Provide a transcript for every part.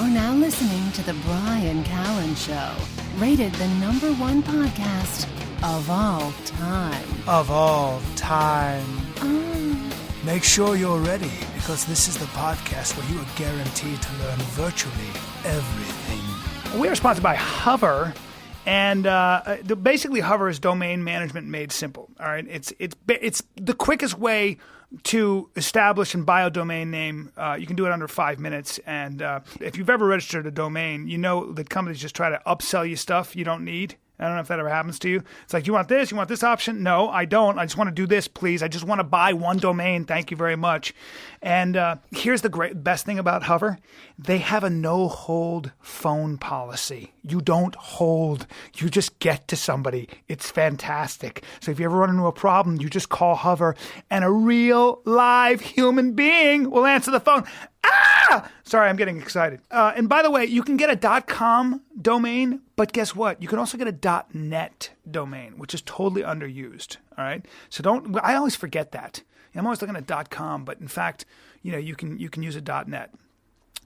You're now listening to The Bryan Callen Show, rated the #1 podcast of all time. Of all time. Make sure you're ready, because this is the podcast where you are guaranteed to learn virtually everything. We are sponsored by Hover, and basically Hover is domain management made simple. All right, it's the quickest way to establish and buy a domain name. You can do it under 5 minutes. And if you've ever registered a domain, you know that companies just try to upsell you stuff you don't need. I don't know if that ever happens to you. It's like, you want this? You want this option? No, I don't. I just want to do this, please. I just want to buy one domain. Thank you very much. And here's the best thing about Hover. They have a no-hold phone policy. You don't hold. You just get to somebody. It's fantastic. So if you ever run into a problem, you just call Hover, and a real live human being will answer the phone. Sorry, I'm getting excited. And by the way, you can get a .com domain, but guess what? You can also get a .net domain, which is totally underused. All right, so I always forget that. I'm always looking at .com, but in fact, you can use a .net.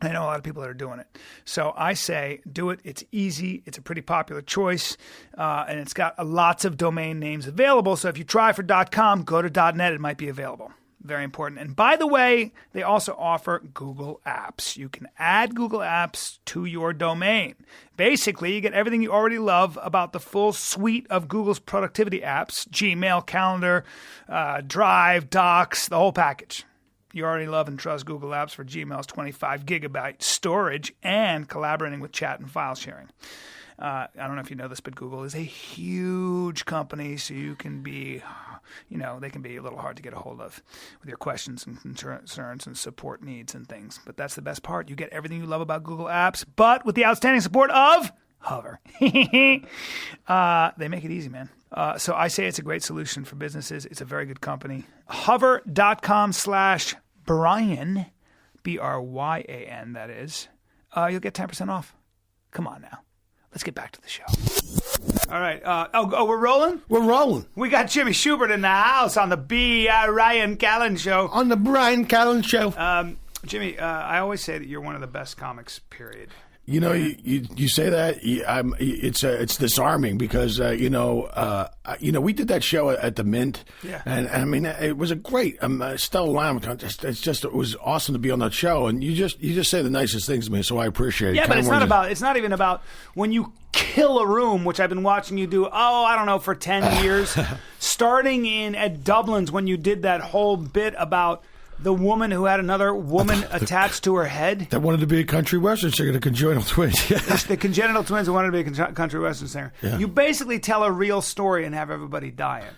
I know a lot of people that are doing it. So I say do it. It's easy. It's a pretty popular choice. And it's got lots of domain names available. So if you try for .com, go to .net. It might be available. Very important. And by the way, they also offer Google Apps. You can add Google Apps to your domain. Basically, you get everything you already love about the full suite of Google's productivity apps: Gmail, Calendar, Drive, Docs, the whole package. You already love and trust Google Apps for Gmail's 25 gigabyte storage and collaborating with chat and file sharing. I don't know if you know this, but Google is a huge company, so you can be, they can be a little hard to get a hold of with your questions and concerns and support needs and things. But that's the best part. You get everything you love about Google Apps, but with the outstanding support of Hover. They make it easy, man. So I say it's a great solution for businesses. It's a very good company. Hover.com/Bryan, Bryan, that is. You'll get 10% off. Come on now. Let's get back to the show. All right. We're rolling? We're rolling. We got Jimmy Shubert in the house on the Bryan Callen Show. On the Bryan Callen Show. Jimmy, I always say that you're one of the best comics, period. You say that, it's disarming because we did that show at the Mint, and I mean it was a great. Stella Lamb, it was awesome to be on that show, and you just say the nicest things to me, so I appreciate it. Yeah, but it's not even about when you kill a room, which I've been watching you do. I don't know, for 10 years, starting at Dublin's when you did that whole bit about the woman who had another woman attached to her head. That wanted to be a country western singer, the congenital twins. It's the congenital twins who wanted to be a country western singer. Yeah. You basically tell a real story and have everybody die it.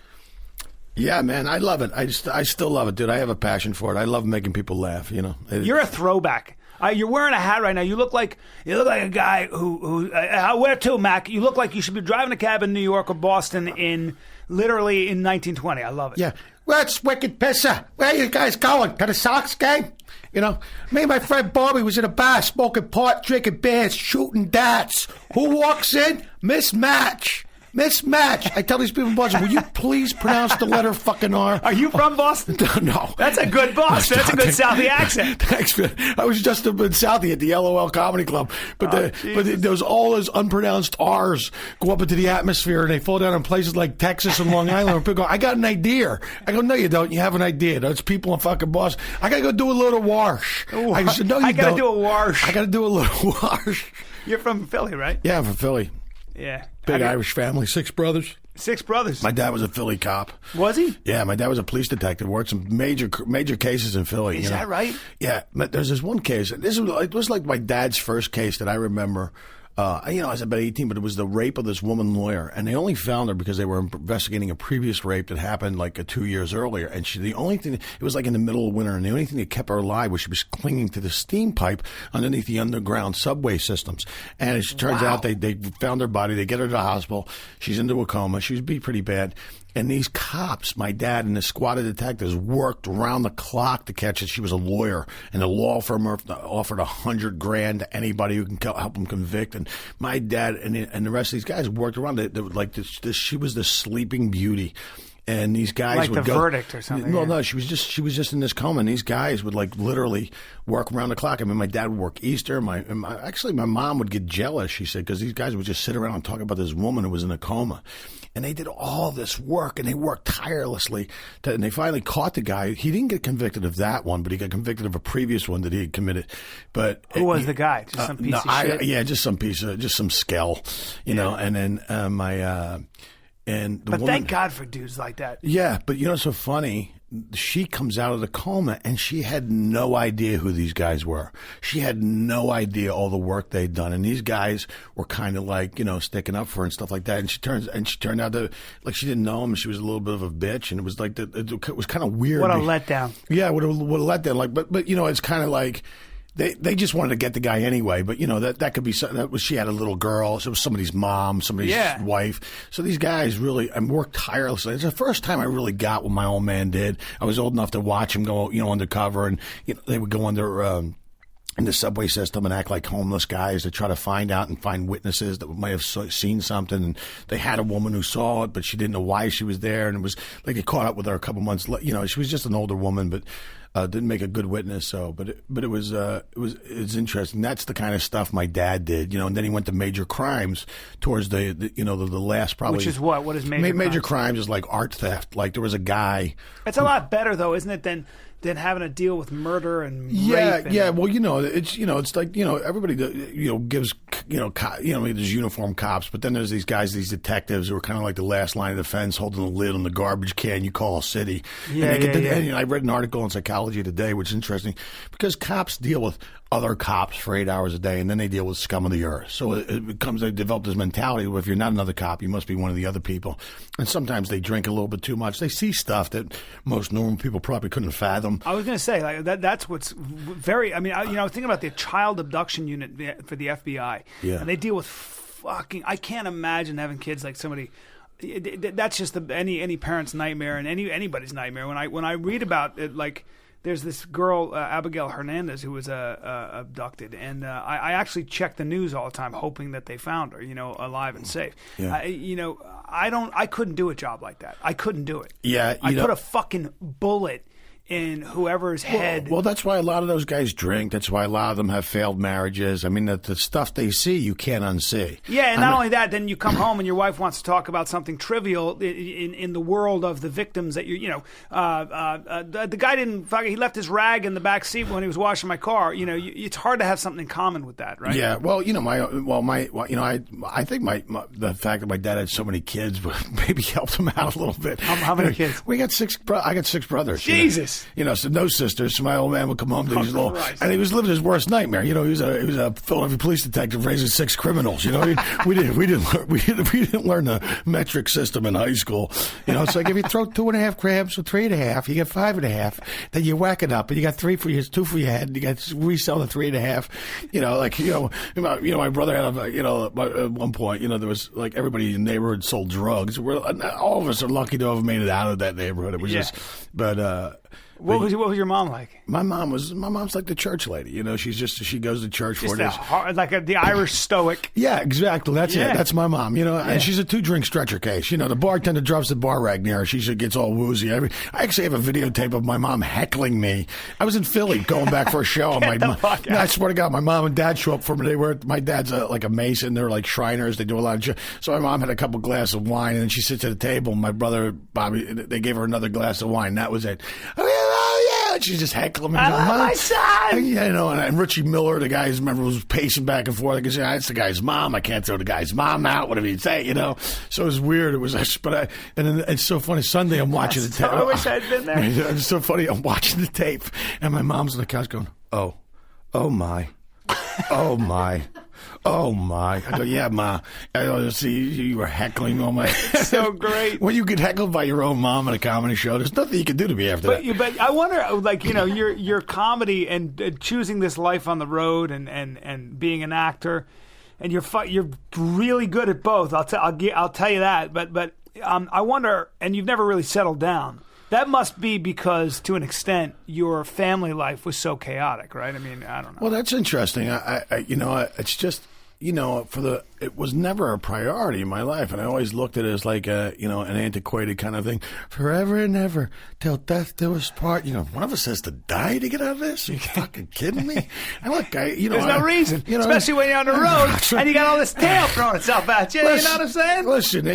Yeah, man, I love it. I still love it, dude. I have a passion for it. I love making people laugh, You're a throwback. You're wearing a hat right now. You look like a guy who where to, Mac? You look like you should be driving a cab in New York or Boston in 1920. I love it. Yeah. What's wicked pisser? Where you guys going? To the Sox game? Me and my friend Bobby was in a bar smoking pot, drinking beers, shooting darts. Who walks in? Mismatch. I tell these people in Boston, will you please pronounce the letter fucking R? Are you from Boston? No. That's a good Boston. That's a good Southie accent. Thanks, man. I was just in Southie at the LOL Comedy Club. But there's all those unpronounced R's go up into the atmosphere, and they fall down in places like Texas and Long Island. And people go, I got an idea. I go, no, you don't. You have an idea. Those people in fucking Boston. I got to go do a little wash. I said, no, you don't. I got to do a wash. I got to do a little wash. You're from Philly, right? Yeah, I'm from Philly. Yeah. Big Irish family, 6 brothers. 6 brothers. My dad was a Philly cop. Was he? Yeah, my dad was a police detective. Worked some major cases in Philly. Is that right? Yeah, but there's this one case. It was like my dad's first case that I remember. I was about 18, but it was the rape of this woman lawyer, and they only found her because they were investigating a previous rape that happened like 2 years earlier. And the only thing, it was like in the middle of winter, and the only thing that kept her alive was she was clinging to the steam pipe underneath the underground subway systems. And it turns out they found her body. They get her to the hospital. She's into a coma. She was beat pretty bad. And these cops, my dad and the squad of detectives, worked around the clock to catch it. She was a lawyer, and the law firm offered $100,000 to anybody who can help them convict. And my dad and the rest of these guys worked around. She was the sleeping beauty. And these guys like would the go, verdict or something. Well, no, she was just in this coma, and these guys would like literally work around the clock. I mean, my dad would work Easter. My mom would get jealous. She said because these guys would just sit around and talk about this woman who was in a coma, and they did all this work, and they worked tirelessly. And they finally caught the guy. He didn't get convicted of that one, but he got convicted of a previous one that he had committed. But who was the guy? Just some piece of shit. Yeah, just some skell, you know. And then But thank God for dudes like that. Yeah, but you know what's so funny? She comes out of the coma, and she had no idea who these guys were. She had no idea all the work they'd done, and these guys were kind of like, you know, sticking up for her and stuff like that. And she turned out to like she didn't know him. She was a little bit of a bitch, and it was like it was kind of weird. What a letdown! Yeah, what a letdown. Like, but you know, it's kind of like. They just wanted to get the guy anyway, but you know that could be she had a little girl, so it was somebody's mom, somebody's wife. So these guys really worked tirelessly. It's the first time I really got what my old man did. I was old enough to watch him go, you know, undercover, and you know, they would go under in the subway system and act like homeless guys to try to find out and find witnesses that might have seen something. And they had a woman who saw it, but she didn't know why she was there, and it was like they caught up with her a couple months. You know, she was just an older woman, but. Didn't make a good witness, so it was interesting. That's the kind of stuff my dad did, you know. And then he went to major crimes towards the last probably. Which is what? What is major? Major crimes is like art theft. Like there was a guy. It's a lot better though, isn't it? Than having to deal with murder and rape. And, yeah. Well, you know, it's like, you know, everybody, you know, gives, you know, there's uniform cops, but then there's these guys, these detectives who are kind of like the last line of defense, holding the lid on the garbage can you call a city. Yeah, and I read an article in Psychology Today, which is interesting, because cops deal with other cops for 8 hours a day, and then they deal with scum of the earth. So they develop this mentality where if you're not another cop, you must be one of the other people. And sometimes they drink a little bit too much. They see stuff that most normal people probably couldn't fathom. I was going to say, like that's what's very. I mean, I was thinking about the child abduction unit for the FBI, and they deal with fucking. I can't imagine having kids like somebody. That's just any parent's nightmare and anybody's nightmare. When I read about it, like. There's this girl, Abigail Hernandez, who was abducted, and I actually check the news all the time, hoping that they found her, you know, alive and safe. Yeah. I couldn't do a job like that. I couldn't do it. Yeah, I put a fucking bullet in whoever's head. Well, that's why a lot of those guys drink. That's why a lot of them have failed marriages. I mean, the stuff they see, you can't unsee. Yeah, and not only that, then you come home and your wife wants to talk about something trivial in the world of the victims that the guy didn't he left his rag in the back seat when he was washing my car. You know, it's hard to have something in common with that, right? Yeah. Well, you know, I think the fact that my dad had so many kids maybe helped him out a little bit. How many kids? We got six. I got six brothers. Jesus. You know, so no sisters. So my old man would come home to his little, and he was living his worst nightmare. You know, he was a Philadelphia police detective raising 6 criminals. You know, we didn't learn the metric system in high school. You know, it's like if you throw 2.5 grams or 3.5, you get 5.5. Then you whack it up, and you got 2 for your head. You got to resell the 3.5. You know, like my brother had at one point, you know, there was like everybody in the neighborhood sold drugs. All of us are lucky to have made it out of that neighborhood. It was just, but. What was your mom like? My mom's like the church lady. You know, she goes to church for days. The Irish stoic. Yeah, exactly. That's it. That's my mom. You know, and she's a 2-drink stretcher case. You know, the bartender drops the bar rag near her. She gets all woozy. I actually have a videotape of my mom heckling me. I was in Philly going back for a show. I swear to God, my mom and dad show up for me. My dad's like a Mason. They're like Shriners. They do a lot of so my mom had a couple glasses of wine, and then she sits at the table. And my brother Bobby, they gave her another glass of wine. That was it. She's just heckling me. I love my son. Yeah, you know, and Richie Miller, the guy was pacing back and forth. I could say, that's the guy's mom. I can't throw the guy's mom out. Whatever you say, you know. So it was weird. It was, and then it's so funny. Sunday, I'm watching the tape. I wish I'd been there. It's so funny. I'm watching the tape, and my mom's on the couch going, "Oh my, oh my." Oh my! I go, yeah, Ma. I see you were heckling on my. So great. When you get heckled by your own mom at a comedy show, there's nothing you can do to me after that. But I wonder, like, you know, your comedy and choosing this life on the road and being an actor, and you're really good at both. I'll tell you that. But I wonder, and you've never really settled down. That must be because, to an extent, your family life was so chaotic, right? I mean, I don't know. Well, that's interesting. It's just, it was never a priority in my life, and I always looked at it as like an antiquated kind of thing. Forever and ever, till death do us part. One of us has to die to get out of this. Are you fucking kidding me? And look, there's no reason, especially when you're on the road and you got all this tail throwing itself at you. You know what I'm saying? Listen,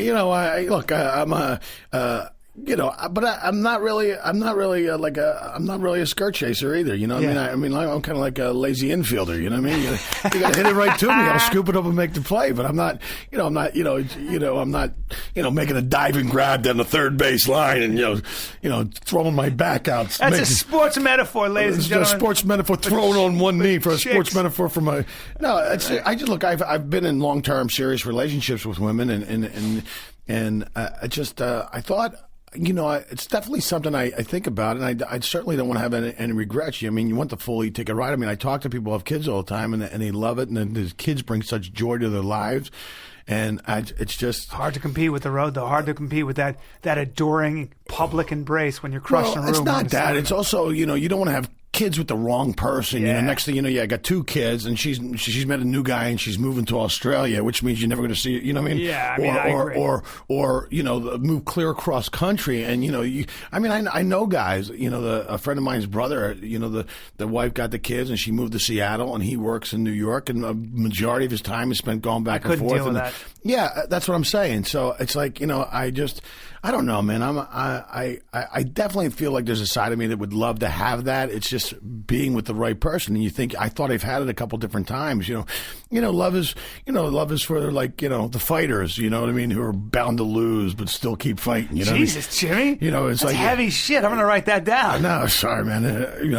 but I'm not really I'm not really a skirt chaser either. You know what I mean? I'm kind of like a lazy infielder. You know what I mean? You got to hit it right to me. I'll scoop it up and make the play. But I'm not making a diving grab down the third base line and throwing my back out. That's a sports metaphor, ladies and gentlemen. A sports metaphor thrown on one knee for a sports metaphor for my. No, I just look. I've been in long-term serious relationships with women and I thought. It's definitely something I think about, and I certainly don't want to have any regrets. I mean, you want the fully ticket ride. I mean, I talk to people who have kids all the time, and they love it, and then the kids bring such joy to their lives. And it's just hard to compete with the road, though. Hard to compete with that adoring public embrace when you're crushing a room. It's not that. It's also, you don't want to have kids with the wrong person. Yeah. Next thing you know, I got 2 kids, and she's met a new guy, and she's moving to Australia, which means you're never going to see it. You know what I mean? Yeah. I agree. Or move clear across country, and I know guys. A friend of mine's brother. The wife got the kids, and she moved to Seattle, and he works in New York, and the majority of his time is spent going back and forth. Deal with that. Yeah, that's what I'm saying. So it's like I don't know, man. I definitely feel like there's a side of me that would love to have that. It's just being with the right person. And you think, I thought I've had it a couple different times. Love is for the fighters. You know what I mean? Who are bound to lose but still keep fighting. Jesus, Jimmy. It's That's heavy shit. I'm gonna write that down. No, sorry, man.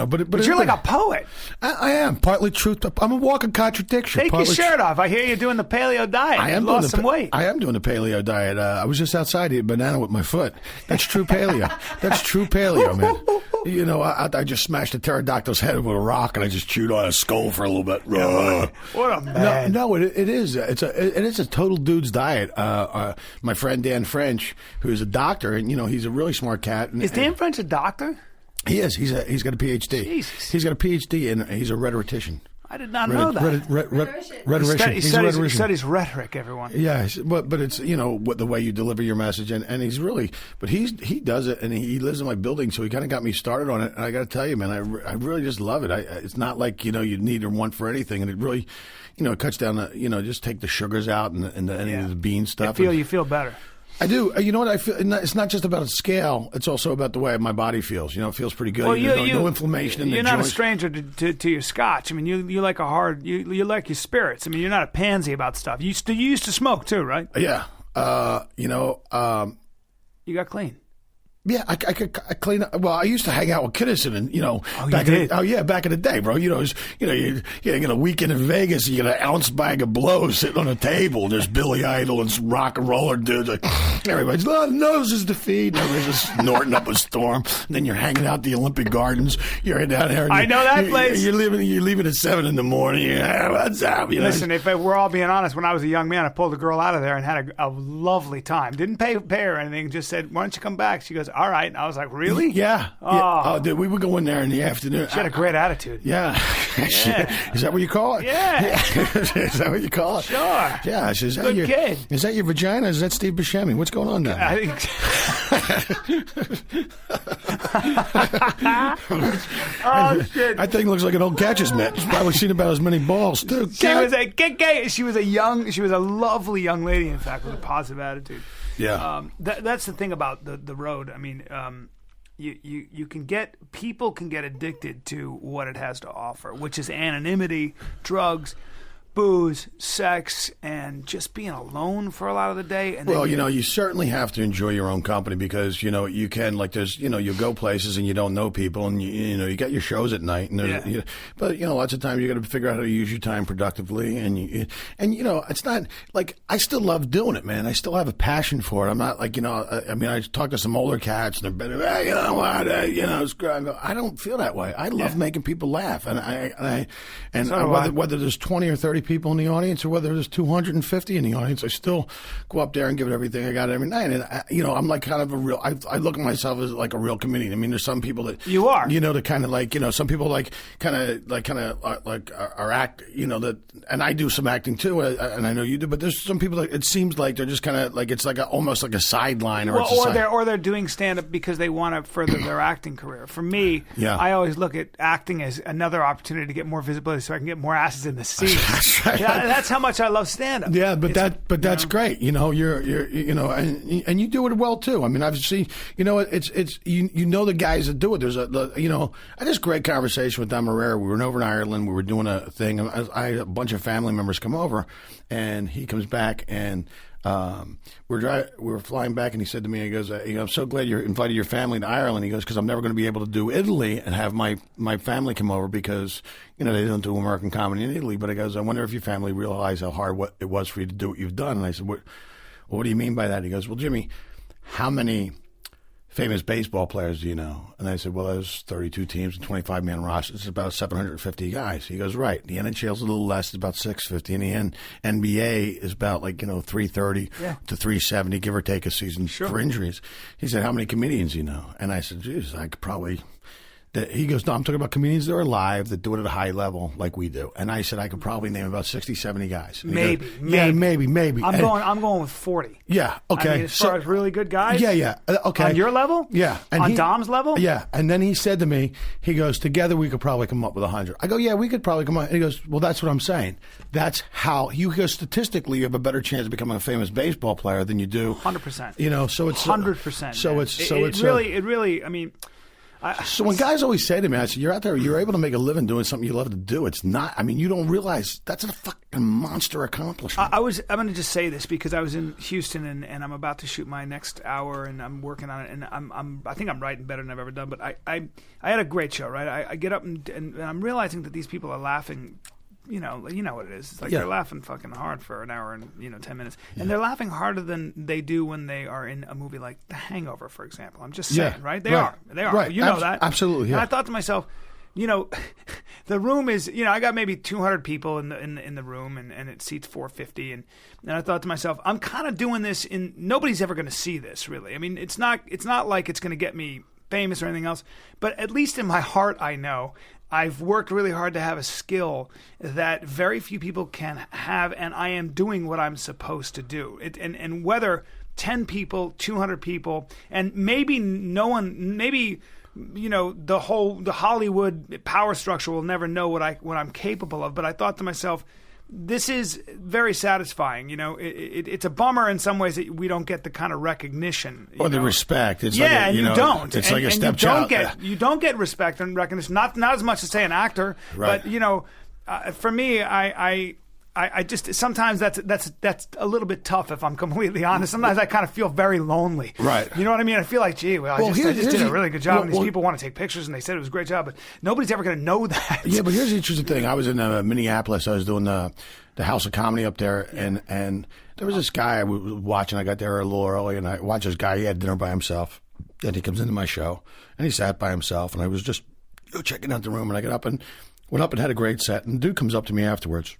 But you're like a poet. I am partly truth. I'm a walking contradiction. Take your shirt off. I hear you're doing the paleo diet. I am lost some weight. I am doing the paleo diet. I was just outside eating a banana with my foot. That's true paleo. That's true paleo, man. I just smashed a pterodactyl's head with a rock, and I just chewed on his skull for a little bit. What a man! No, it is. It is a total dude's diet. My friend Dan French, who's a doctor, and he's a really smart cat. Is Dan French a doctor? He is. He's got a PhD. Jesus. He's got a PhD, and he's a rhetorician. I did not know that. Rhetorician. He studies rhetoric, everyone. Yeah, but it's what the way you deliver your message, and he's really, but he does it, and he lives in my building, so he kind of got me started on it. And I got to tell you, man, I really just love it. It's not like you need or want for anything, and it really, it cuts down the just take the sugars out and any of the bean stuff. You feel better. I do. You know what I feel? It's not just about a scale. It's also about the way my body feels. It feels pretty good. Well, no inflammation in the joints. You're not a stranger to your scotch. I mean, you like you like your spirits. I mean, you're not a pansy about stuff. You used to smoke too, right? Yeah. You got clean. Yeah, I clean up. Well, I used to hang out with Kinnison, and back in the day, bro. You get a weekend in Vegas, and you get an ounce bag of blow sitting on a table. And there's Billy Idol and some rock and roller dudes. Everybody's noses to feed. And everybody's just snorting up a storm. And then you're hanging out at the Olympic Gardens. You're down there. I know that place. You're leaving at 7 in the morning. What's up? Listen, if we're all being honest, when I was a young man, I pulled a girl out of there and had a lovely time. Didn't pay her anything. Just said, "Why don't you come back?" She goes, "All right." And I was like, "Really?" Yeah. Oh, dude, we would go in there in the afternoon. She had a great attitude. Yeah. Is that what you call it? Yeah. Is that what you call it? Sure. Yeah. Is that your vagina? Is that Steve Buscemi? What's going on now? Shit. That thing looks like an old catcher's mitt. She's probably seen about as many balls, too. She was a lovely young lady, in fact, with a positive attitude. Yeah. That's the thing about the road. I mean, people can get addicted to what it has to offer, which is anonymity, drugs, booze, sex, and just being alone for a lot of the day. And well, you certainly have to enjoy your own company because, you can, there's, you go places and you don't know people and, you got your shows at night. And but, lots of times you got to figure out how to use your time productively. And it's not I still love doing it, man. I still have a passion for it. I'm not I talk to some older cats and they're better, hey, you know what, I don't feel that way. I love making people laugh. And whether there's 20 or 30 people in the audience or whether there's 250 in the audience, I still go up there and give it everything I got every night. And I'm like kind of a real. I look at myself as like a real comedian. I mean, there's some people that you are. That kind of like some people like are act. That, and I do some acting too, and I know you do. But there's some people that it seems like they're just kind of like it's like almost like a sideline or they're doing stand up because they want to further their acting career. For me, I always look at acting as another opportunity to get more visibility, so I can get more asses in the seat. That's right. Yeah, that's how much I love stand up. Yeah, that's great. You're and you do it well too. I mean, I've seen. It's the guys that do it. There's I had this great conversation with Don Marrero. We were over in Ireland. We were doing a thing. I had a bunch of family members come over, and he comes back and. We were flying back, and he said to me, he goes, I'm so glad you invited your family to Ireland. He goes, because I'm never going to be able to do Italy and have my family come over because, they don't do American comedy in Italy. But he goes, I wonder if your family realized how hard it was for you to do what you've done. And I said, what do you mean by that? He goes, well, Jimmy, how many famous baseball players do you know? And I said, well, there's 32 teams and 25-man rosters. It's about 750 guys. He goes, right. The NHL's a little less. It's about 650. And the NBA is about 330 to 370, give or take a season for injuries. He said, how many comedians do you know? And I said, geez, I could probably... He goes, no, I'm talking about comedians that are alive that do it at a high level like we do. And I said, I could probably name about 60, 70 guys. Maybe. Yeah, maybe. I'm going with 40. Yeah, okay. I mean, as far as really good guys? Yeah, okay. On your level? Yeah. And on Dom's level? Yeah. And then he said to me, he goes, together we could probably come up with 100. I go, yeah, we could probably come up. And he goes, well, that's what I'm saying. That's how, statistically, you have a better chance of becoming a famous baseball player than you do. 100%. So it's... 100%. So it's... It really, I mean... So when guys always say to me, I said, you're out there, you're able to make a living doing something you love to do. It's not, I mean, you don't realize that's a fucking monster accomplishment. I'm going to just say this because I was in Houston and I'm about to shoot my next hour and I'm working on it and I think I'm writing better than I've ever done, but I had a great show, right? I get up and I'm realizing that these people are laughing. You know what it is. It's like they're laughing fucking hard for an hour and 10 minutes, and they're laughing harder than they do when they are in a movie like The Hangover, for example. I'm just saying, right? They are. Right. You know that absolutely. Yeah. And I thought to myself, the room is, I got maybe 200 people in the room, and it seats 450, and I thought to myself, I'm kind of doing this nobody's ever going to see this really. I mean, it's not like it's going to get me famous or anything else, but at least in my heart, I know. I've worked really hard to have a skill that very few people can have, and I am doing what I'm supposed to do. And whether 10 people, 200 people, and maybe no one, the Hollywood power structure will never know what I'm capable of. But I thought to myself, this is very satisfying. It's a bummer in some ways that we don't get the kind of recognition or the respect. It's you don't. It's like a stepchild. You don't get respect and recognition. Not as much as say an actor, right. But for me, I just sometimes that's a little bit tough if I'm completely honest. Sometimes I kind of feel very lonely. Right. You know what I mean? I feel like, gee, I just did a really good job, and these people want to take pictures, and they said it was a great job, but nobody's ever going to know that. Yeah, but here's the interesting thing. I was in Minneapolis. I was doing the House of Comedy up there, and there was this guy I was watching. I got there a little early, and I watched this guy. He had dinner by himself, and he comes into my show, and he sat by himself, and I was just checking out the room, and I got up and went up and had a great set, and the dude comes up to me afterwards.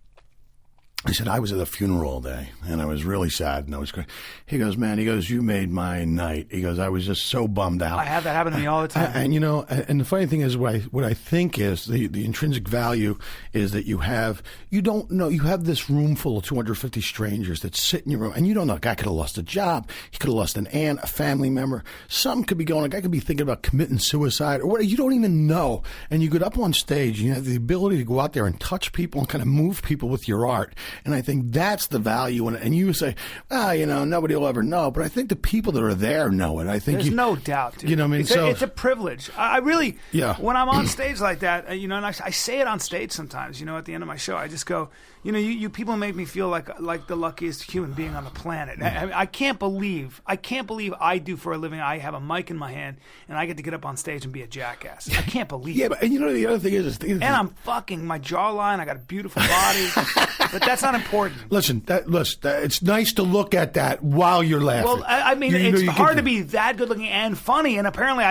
He said, I was at the funeral all day, and I was really sad, and I was great. He goes, man, you made my night. He goes, I was just so bummed out. I have that happen to me all the time. And the funny thing is, what I think is the intrinsic value is that you have this room full of 250 strangers that sit in your room, and you don't know. A guy could have lost a job. He could have lost an aunt, a family member. Something could be going on. A guy could be thinking about committing suicide, or whatever. You don't even know. And you get up on stage, and you have the ability to go out there and touch people and kind of move people with your art. And I think that's the value in it. And you say, nobody will ever know. But I think the people that are there know it. I think there's no doubt, dude. You know what I mean? It's a privilege. I really, when I'm on stage like that, and I say it on stage sometimes, at the end of my show, I just go, you people make me feel like the luckiest human being on the planet. I can't believe I do for a living. I have a mic in my hand, and I get to get up on stage and be a jackass. I can't believe it. Yeah, but the other thing is... And I'm fucking my jawline. I got a beautiful body. but that's not important. Listen, it's nice to look at that while you're laughing. Well, I mean, it's hard to be that good looking and funny, and apparently,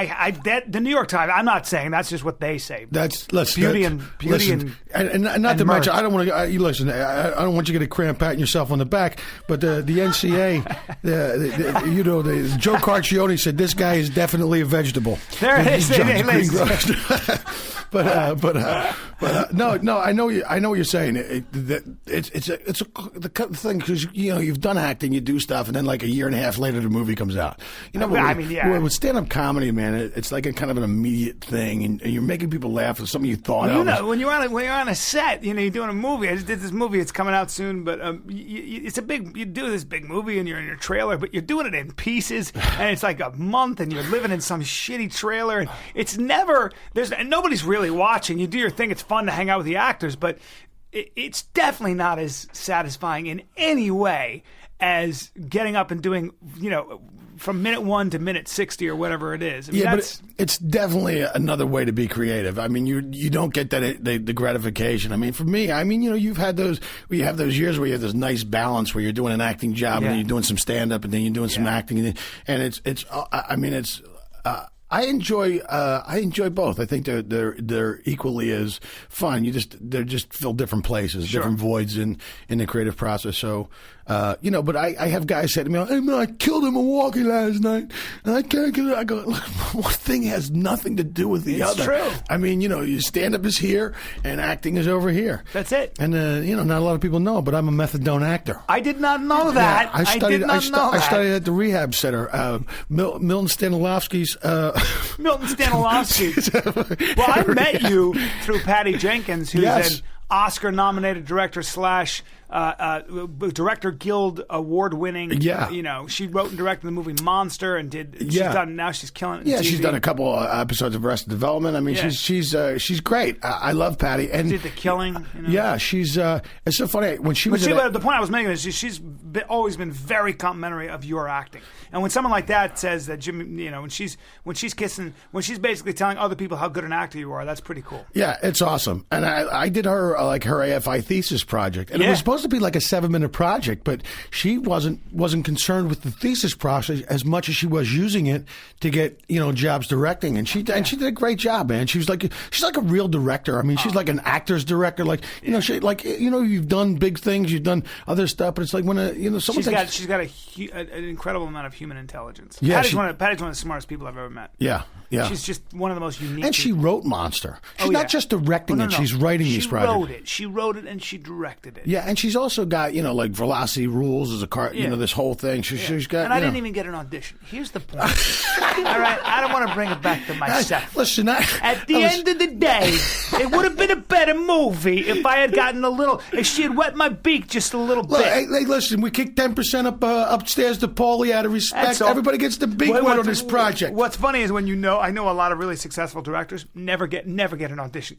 the New York Times. I'm not saying that's just what they say. That's beauty and not to mirth. mention. I don't want to. You listen. I don't want you to get a cramp patting yourself on the back. But the NCA, the Joe Carcione said this guy is definitely a vegetable. There it is. No. I know what you're saying. It's the thing because you've done acting, you do stuff, and then like a year and a half later, the movie comes out. With stand-up comedy, man, it's like a kind of an immediate thing, and you're making people laugh at something you thought of. When you're on a set, you're doing a movie. I just did this movie. It's coming out soon, but it's a big. You do this big movie, and you're in your trailer, but you're doing it in pieces, and it's like a month, and you're living in some shitty trailer, and it's never nobody's really watching. You do your thing. It's fun to hang out with the actors, but it's definitely not as satisfying in any way as getting up and doing, from minute 1 to minute 60 or whatever it is. But it's definitely another way to be creative. I mean, you don't get that the gratification. I mean, for me, you have those years where you have this nice balance where you're doing an acting job and then you're doing some stand up and then you're doing some acting I enjoy both. I think they're equally as fun. They're just fill different places, different voids in the creative process. So, but I have guys say to me, "Hey man, I killed in Milwaukee last night, and I can't get it." I go, "Look, one thing has nothing to do with the other." It's true. I mean, your stand up is here and acting is over here. That's it. And not a lot of people know, but I'm a methadone actor. I did not know that. Yeah, I studied at the rehab center. Milton Stanislavski's. Milton Stanislavski. Well, I met you through Patty Jenkins, who's an Oscar-nominated director / Director Guild award-winning. Yeah. She wrote and directed the movie Monster and she's killing it. Yeah, TV. she's done a couple episodes of Arrested Development. I mean, she's great. I love Patty. And she did The Killing. Yeah, she's. It's so funny when she was. The point I was making is she's always been very complimentary of your acting. And when someone like that says that Jimmy, when she's basically telling other people how good an actor you are, that's pretty cool. Yeah, it's awesome. And I did her her AFI thesis project, and it was supposed to be like a 7-minute project, but she wasn't concerned with the thesis process as much as she was using it to get jobs directing, and she did a great job, man. She's like a real director. I mean, she's like an actor's director. You've done big things, you've done other stuff, but it's like when someone she's got an incredible amount of human intelligence. Yeah, Patty's one of the smartest people I've ever met. Yeah. Yeah. She's just one of the most unique. And she wrote Monster. She's not just directing it; she's writing these projects. She wrote it and she directed it. Yeah, and she's also got like Velocity Rules as a car. This whole thing. She's got. And I didn't even get an audition. Here's the point. All right, I don't want to bring it back to myself. Listen, at the end of the day, it would have been a better movie if I had gotten if she had wet my beak just a little bit. Hey, listen, we kicked 10% upstairs to Paulie out of respect. Everybody gets the big one on this project. What's funny is when I know a lot of really successful directors never get an audition.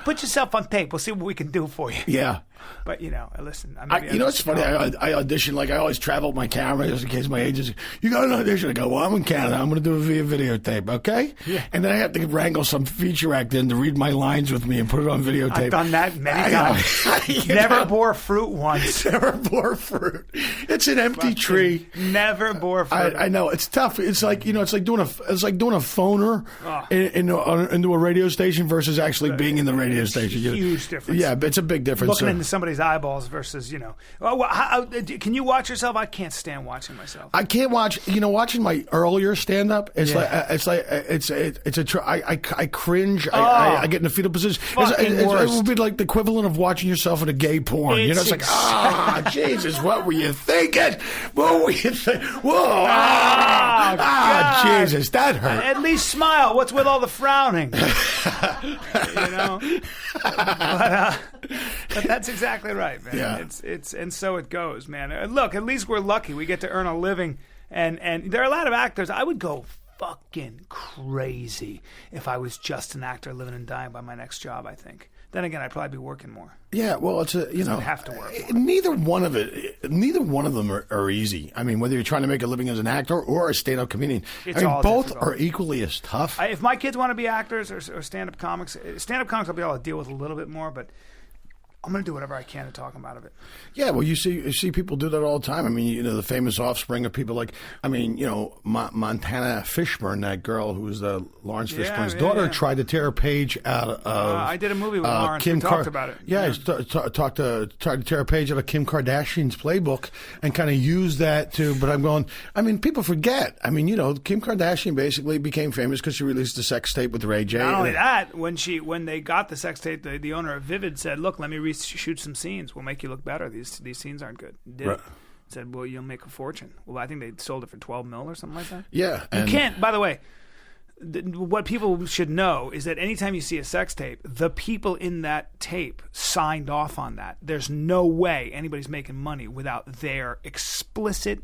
Put yourself on tape. We'll see what we can do for you. Yeah. But listen. It's funny. I audition I always travel with my camera just in case my agents. You got an audition? I go, well, I'm in Canada. I'm going to do it via videotape, okay? Yeah. And then I have to wrangle some feature actor in to read my lines with me and put it on videotape. I've done that many times. Never bore fruit once. Never bore fruit. It's an empty tree. Never bore fruit. I know it's tough. It's like it's like doing a phoner into a radio station versus actually being in the radio station. Huge difference. Yeah, it's a big difference. Looking into somebody's eyeballs versus can you watch yourself? I can't stand watching myself. I can't watch. Watching my earlier stand up. I cringe. I get in a fetal position. It would be like the equivalent of watching yourself in a gay porn. It's like, Jesus, what were you thinking? What were you thinking? Whoa, Jesus, that hurt. At least smile. What's with all the frowning? But that's exactly right, man. Yeah. It's and so it goes, man. Look, at least we're lucky. We get to earn a living, and there are a lot of actors. I would go fucking crazy if I was just an actor living and dying by my next job. I think. Then again, I'd probably be working more. Yeah, well, it's I'd have to work more. Neither one of them are easy. I mean, whether you're trying to make a living as an actor or a stand-up comedian, both difficult. Are equally as tough. If my kids want to be actors or stand-up comics, I'll be able to deal with a little bit more. But I'm going to do whatever I can to talk them out of it. Yeah, well, you see people do that all the time. I mean, the famous offspring of people like, Montana Fishburne, that girl who was Lawrence Fishburne's daughter, tried to tear a page out of. I did a movie with Lawrence. We talked about it. Yeah, tried to tear a page out of Kim Kardashian's playbook and kind of use that to. But I'm going. I mean, people forget. I mean, Kim Kardashian basically became famous because she released a sex tape with Ray J. Not only that, when they got the sex tape, the owner of Vivid said, "Look, let me shoot some scenes. We'll make you look better. These scenes aren't good." Did right. Said, "Well, you'll make a fortune." Well, I think they sold it for $12 million or something like that. Yeah, you can't. By the way, what people should know is that anytime you see a sex tape, the people in that tape signed off on that. There's no way anybody's making money without their explicit,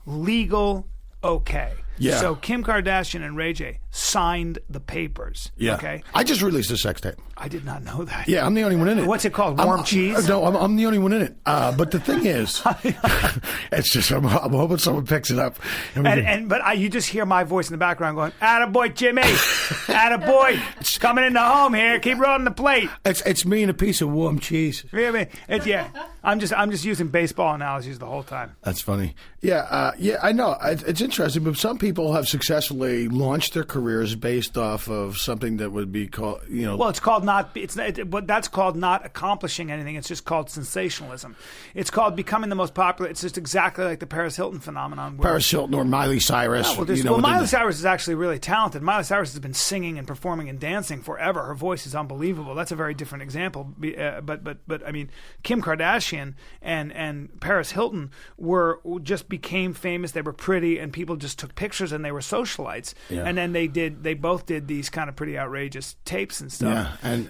legal okay. Yeah. So Kim Kardashian and Ray J signed the papers. Yeah. Okay. I just released a sex tape. I did not know that. Yeah, I'm the only one in it. What's it called? Warm cheese? No, I'm the only one in it. But the thing is, it's just I'm hoping someone picks it up. But you just hear my voice in the background going, "Attaboy, Jimmy, attaboy, coming in the home here. Keep rolling the plate." It's me and a piece of warm cheese. Really? I'm just using baseball analogies the whole time. That's funny. Yeah, I know. It's interesting, but some people have successfully launched their careers based off of something that would be called, Well, it's called but that's called not accomplishing anything. It's just called sensationalism. It's called becoming the most popular. It's just exactly like the Paris Hilton phenomenon. Paris Hilton or Miley Cyrus. Miley Cyrus is actually really talented. Miley Cyrus has been singing and performing and dancing forever. Her voice is unbelievable. That's a very different example. But I mean, Kim Kardashian and Paris Hilton just became famous. They were pretty, and people just took pictures, and they were socialites. Yeah. And then they both did these kind of pretty outrageous tapes and stuff. Yeah,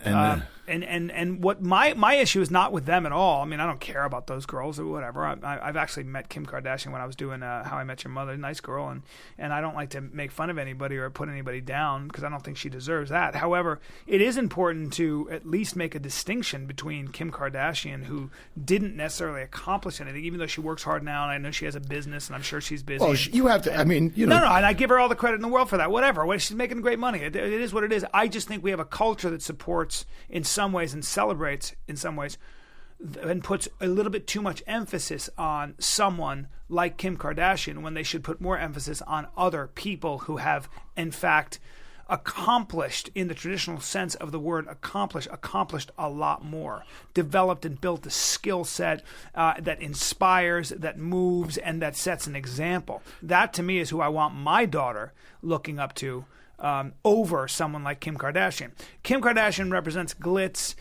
and what my issue is not with them at all. I mean, I don't care about those girls or whatever. I've actually met Kim Kardashian when I was doing How I Met Your Mother. Nice girl, and I don't like to make fun of anybody or put anybody down because I don't think she deserves that. However, it is important to at least make a distinction between Kim Kardashian, who didn't necessarily accomplish anything, even though she works hard now, and I know she has a business, and I'm sure she's busy. Well, you have to. I mean, No, and I give her all the credit in the world for that. Whatever. She's making great money. It is what it is. I just think we have a culture that supports in some ways and celebrates in some ways and puts a little bit too much emphasis on someone like Kim Kardashian when they should put more emphasis on other people who have, in fact, accomplished, in the traditional sense of the word accomplished a lot more, developed and built a skill set that inspires, that moves, and that sets an example. That, to me, is who I want my daughter looking up to over someone like Kim Kardashian. Kim Kardashian represents glitz,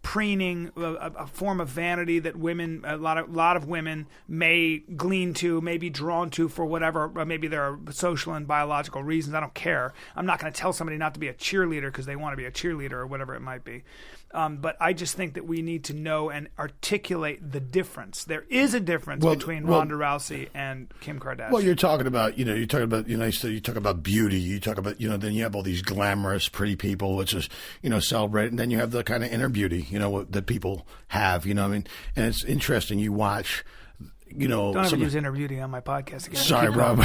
preening, a form of vanity that a lot of women may glean to, may be drawn to for whatever, maybe there are social and biological reasons. I don't care. I'm not going to tell somebody not to be a cheerleader because they want to be a cheerleader or whatever it might be. But I just think that we need to know and articulate the difference. There is a difference between Ronda Rousey and Kim Kardashian. Well, you're talking about you talk about beauty. You talk about then you have all these glamorous, pretty people, which is celebrate, and then you have the kind of inner beauty, that people have. I mean, and it's interesting. You watch. Don't ever use inner beauty on my podcast again. Sorry, Rob.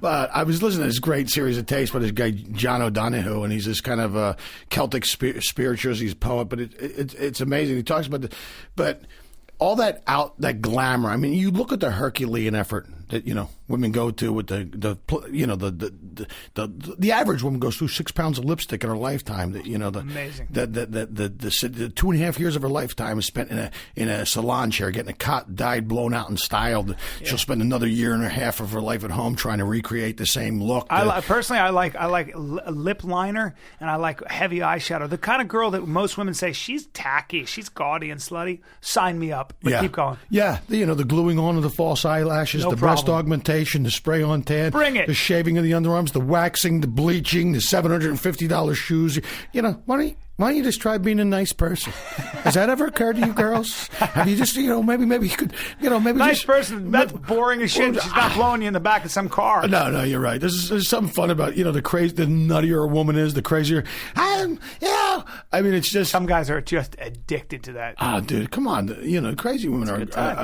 But I was listening to this great series of tapes by this guy John O'Donohue, and he's this kind of Celtic spiritualist. He's a poet, but it's amazing. He talks about but all that glamour. I mean, you look at the Herculean effort that women go to with the average woman goes through 6 pounds of lipstick in her lifetime. Amazing. The 2.5 years of her lifetime is spent in a salon chair getting a cut, dyed, blown out, and styled. Yeah. She'll spend another year and a half of her life at home trying to recreate the same look. I like lip liner, and I like heavy eyeshadow. The kind of girl that most women say she's tacky, she's gaudy and slutty. Sign me up. But keep going. Yeah, the gluing on of the false eyelashes, the breast augmentation, the spray on tan, bring it, the shaving of the underarms, the waxing, the bleaching, the $750 shoes. Why don't you just try being a nice person? Has that ever occurred to you girls? Have you just, maybe you could, maybe nice just, person, that's boring as shit. She's not blowing you in the back of some car. No, you're right. There's something fun about, the nuttier a woman is, the crazier. oh. I mean, it's just some guys are just addicted to that. Oh, dude, come on. Crazy women are.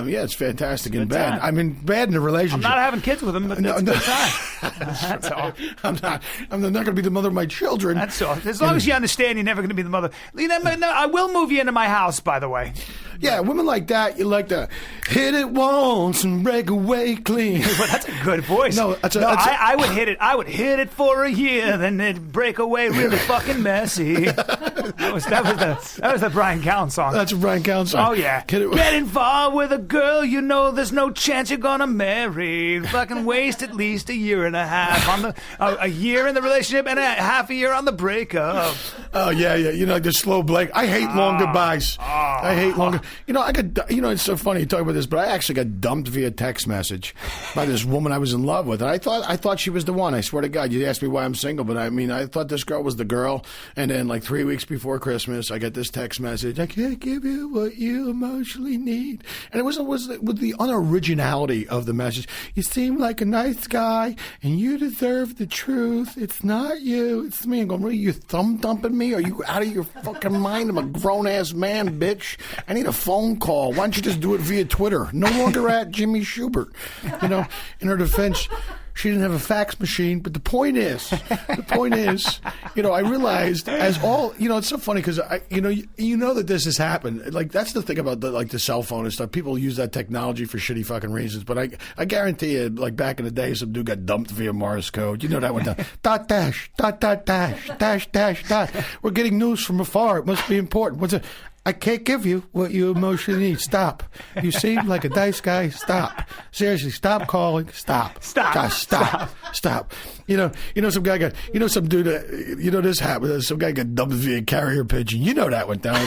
Yeah, it's fantastic and bad. Time. I mean, bad in a relationship. I'm not having kids with them, but it's a good time. That's all. I'm not going to be the mother of my children. That's all. As long as you understand, you're never going to be the mother. I will move you into my house, by the way. Yeah, women like that, you like to hit it once and break away clean. Well, that's a good voice. No, I would hit it. I would hit it for a year, then it'd break away really fucking messy. That was the Bryan Callen song. That's a Bryan Callen song. Oh yeah. Get involved with a girl you know there's no chance you're gonna marry. Fucking waste at least a year and a half on a year in the relationship and a half a year on the breakup. Oh yeah. Like the slow Blake. I hate long goodbyes. I hate long. It's so funny you talk about this, but I actually got dumped via text message by this woman I was in love with, and I thought she was the one. I swear to God, you asked me why I'm single, but I mean, I thought this girl was the girl. And then, like 3 weeks before Christmas, I get this text message: "I can't give you what you emotionally need." And it was with the unoriginality of the message. "You seem like a nice guy, and you deserve the truth. It's not you, it's me." I'm going, "Really, you thumb dumping me? Are you out of your fucking mind? I'm a grown ass man, bitch. I need a phone call. Why don't you just do it via Twitter?" No longer at Jimmy Shubert. In her defense, she didn't have a fax machine, but the point is, I realized it's so funny because that this has happened. Like, that's the thing about the cell phone and stuff. People use that technology for shitty fucking reasons, but I guarantee you, like back in the day, some dude got dumped via Morse code. You know that one down. Dot dash, dot dot dash, dash dash dot. We're getting news from afar. It must be important. What's it? "I can't give you what you emotionally need. Stop. You seem like a nice guy. Stop. Seriously, stop calling. Stop. Stop. Gosh, stop. Stop." Some guy got, some dude, this happened. Some guy got dumped via carrier pigeon. You know that went down.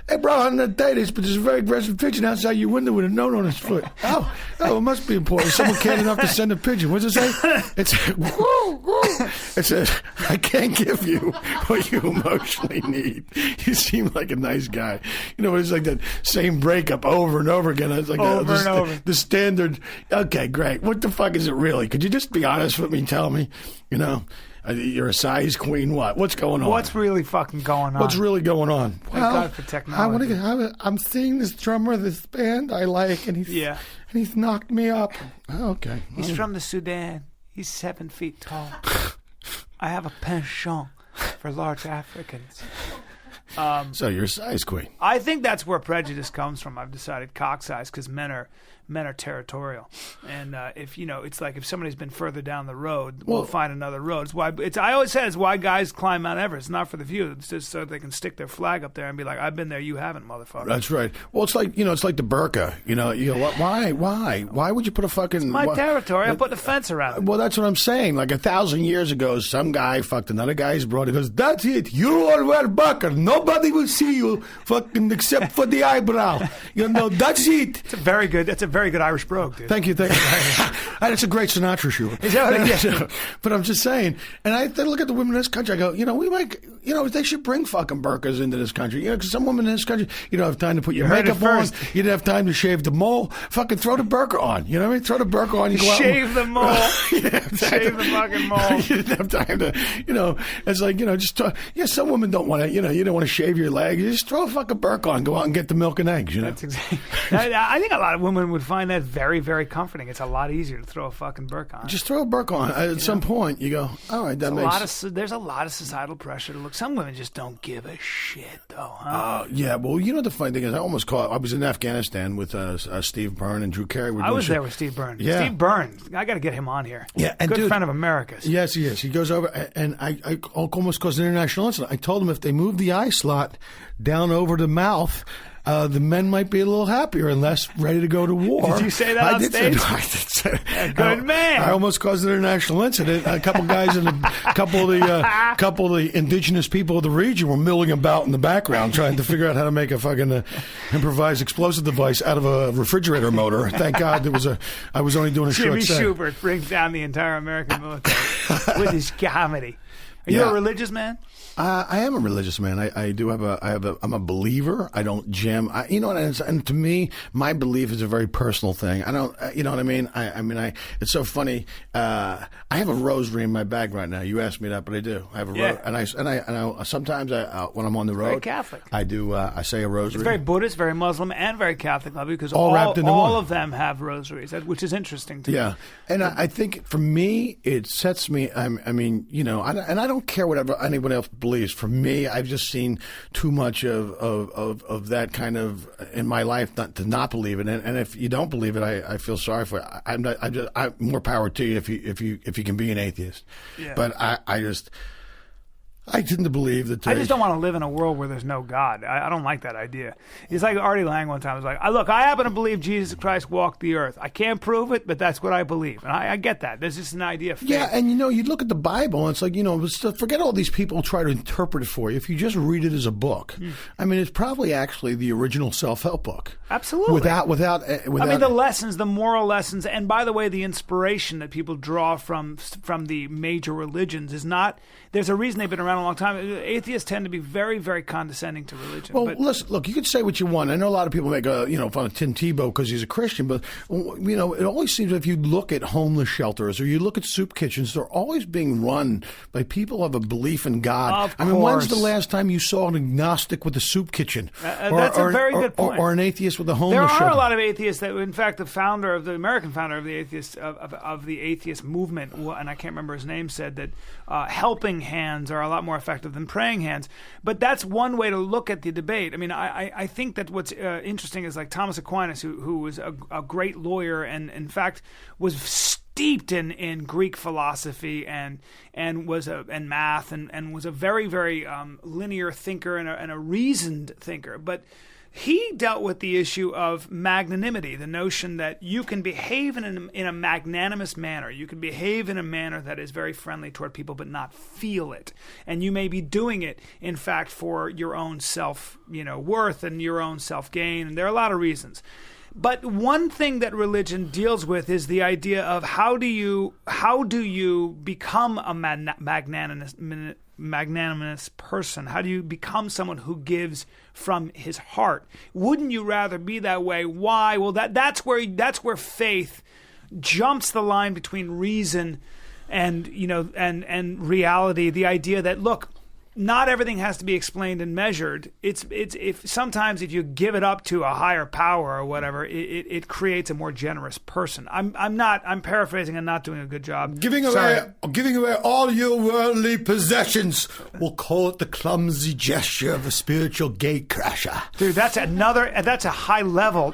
"Hey, bro, on that day, there's a very aggressive pigeon outside your window with a note on his foot." Oh, it must be important. Someone cared enough to send a pigeon. What's it say? It says, "I can't give you what you emotionally need. You seem like a nice guy." It's like that same breakup over and over again. It's like over and over. The standard. Okay, great. What the fuck is it really? Could you just be honest with me and tell me? You're a size queen. What's going on? What's really fucking going on? What's really going on? Thank God for technology. I'm seeing this drummer of this band I like, and he's knocked me up. Okay. He's from the Sudan. He's 7 feet tall. I have a penchant for large Africans. So you're a size queen. I think that's where prejudice comes from. I've decided cock size because men are territorial, and it's like if somebody's been further down the road, we'll find another road. I always said it's why guys climb Mount Everest. It's not for the view. It's just so they can stick their flag up there and be like, "I've been there, you haven't, motherfucker." That's right. Well, it's like it's like the burqa. Why would you put a fucking? It's my territory. I put a fence around it. Well, that's what I'm saying. Like 1,000 years ago, some guy fucked another guy's brother. He goes, "That's it. You all wear burqa. Nobody will see you fucking except for the eyebrow. That's it." That's a very good Irish brogue, dude. Thank you. It's a great Sinatra shoe. Is that what it is? But I'm just saying, and I look at the women in this country, I go, we might, they should bring fucking burqas into this country. Because some women in this country, you don't have time to put your makeup on. You don't have time to shave the mole. Fucking throw the burqa on. You know what I mean? Throw the burqa on. You go out shave the mole. Shave the fucking mole. You didn't have time to, it's like, just, some women don't want to, you don't want to shave your legs. You just throw a fucking burqa on, go out and get the milk and eggs, That's exactly. I think a lot of women would find that very, very comforting. It's a lot easier to throw a fucking burqa on. Just throw a burqa on. At some point, you go, all right, that makes... There's a lot of societal pressure to look. Some women just don't give a shit, though, huh? Yeah, well, the funny thing is, I was in Afghanistan with Steve Byrne and Drew Carey. I was there with Steve Byrne. Yeah. Steve Byrne, I got to get him on here. Yeah, and good friend of America's. Yes, he is. He goes over, and I almost caused an international incident. I told him if they move the eye slot down over the mouth, the men might be a little happier and less ready to go to war. Did you say that on stage? I did say that. Good man. I almost caused an international incident. A couple guys and a couple of the indigenous people of the region were milling about in the background trying to figure out how to make a fucking improvised explosive device out of a refrigerator motor. Thank God I was only doing a short set. Jimmy Shubert brings down the entire American military with his comedy. Are you a religious man? I am a religious man. I'm a believer. I don't jam. And to me, my belief is a very personal thing. I don't, you know what I mean? It's so funny. I have a rosary in my bag right now. You asked me that, but I do. I have a and I sometimes when I'm on the road, very Catholic. I do. I say a rosary. It's very Buddhist, very Muslim, and very Catholic, because all wrapped into all one. of them have rosaries, which is interesting to me. Yeah, and I think for me, it sets me. I don't care whatever anyone else believes. For me, I've just seen too much of that kind of in my life not believe it. And if you don't believe it, I feel sorry for it. I'm more power to you if you can be an atheist. Yeah. But I tend to believe that. I just don't want to live in a world where there's no God. I don't like that idea. It's like Artie Lang one time was like, "Look, I happen to believe Jesus Christ walked the earth. I can't prove it, but that's what I believe." And I get that. There's just an idea of faith. Yeah, and you look at the Bible, and it's like, forget all these people try to interpret it for you. If you just read it as a book, it's probably actually the original self-help book. Absolutely. Without the lessons, the moral lessons, and by the way, the inspiration that people draw from the major religions is not. There's a reason they've been around a long time. Atheists tend to be very, very condescending to religion. Well, listen, look, you can say what you want. I know a lot of people make fun of Tim Tebow because he's a Christian, but it always seems if you look at homeless shelters or you look at soup kitchens, they're always being run by people who have a belief in God. Of course. When's the last time you saw an agnostic with a soup kitchen? That's a very good point. Or an atheist with a homeless shelter. There are a lot of atheists that, in fact, the American founder of the atheist movement, and I can't remember his name, said that helping hands are a lot more effective than praying hands. But that's one way to look at the debate. I think that what's interesting is like Thomas Aquinas, who was a great lawyer and, in fact, was steeped in Greek philosophy and math and was a very, very linear thinker and a reasoned thinker. But he dealt with the issue of magnanimity, the notion that you can behave in a magnanimous manner. You can behave in a manner that is very friendly toward people but not feel it. And you may be doing it, in fact, for your own self-worth and your own self-gain. And there are a lot of reasons. But one thing that religion deals with is the idea of how do you become a magnanimous person? How do you become someone who gives from his heart? Wouldn't you rather be that way? Why? Well, that's where faith jumps the line between reason and reality. The idea that, look, not everything has to be explained and measured. Sometimes if you give it up to a higher power or whatever, it creates a more generous person. I'm paraphrasing and not doing a good job. Giving away all your worldly possessions. We'll call it the clumsy gesture of a spiritual gatecrasher. Dude, that's a high level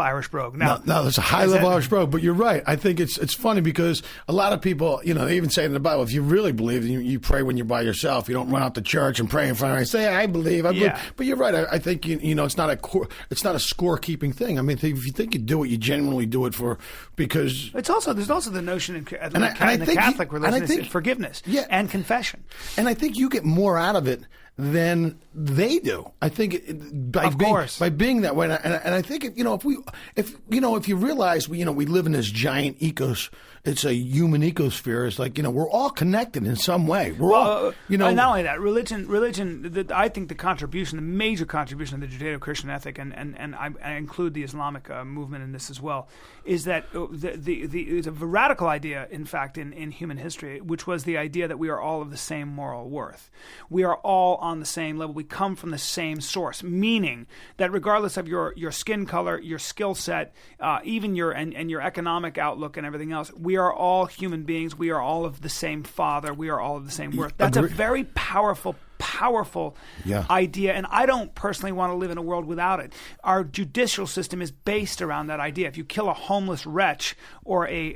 Irish brogue. No, that's a high level Irish brogue. But you're right. I think it's funny because a lot of people, they even say in the Bible, if you really believe, you pray when you're by yourself. You don't run out to church and pray in front of her and say, I believe. But you're right. I think it's not a scorekeeping thing. If you think you do it, you genuinely do it because there's also the notion in the Catholic religion is forgiveness and confession. And I think you get more out of it than they do. I think by being that way, and I think if you realize we live in this giant it's a human ecosphere. It's like we're all connected in some way. We're all not only that, religion. I think the major contribution of the Judeo-Christian ethic, and I include the Islamic movement in this as well, is that it's a radical idea, in fact, in human history, which was the idea that we are all of the same moral worth. We are all on the same level. We come from the same source, meaning that regardless of your skin color, your skill set, even your economic outlook and everything else, we are all human beings. We are all of the same Father. We are all of the same worth. That's a very powerful idea, and I don't personally want to live in a world without it. Our judicial system is based around that idea. If you kill a homeless wretch or a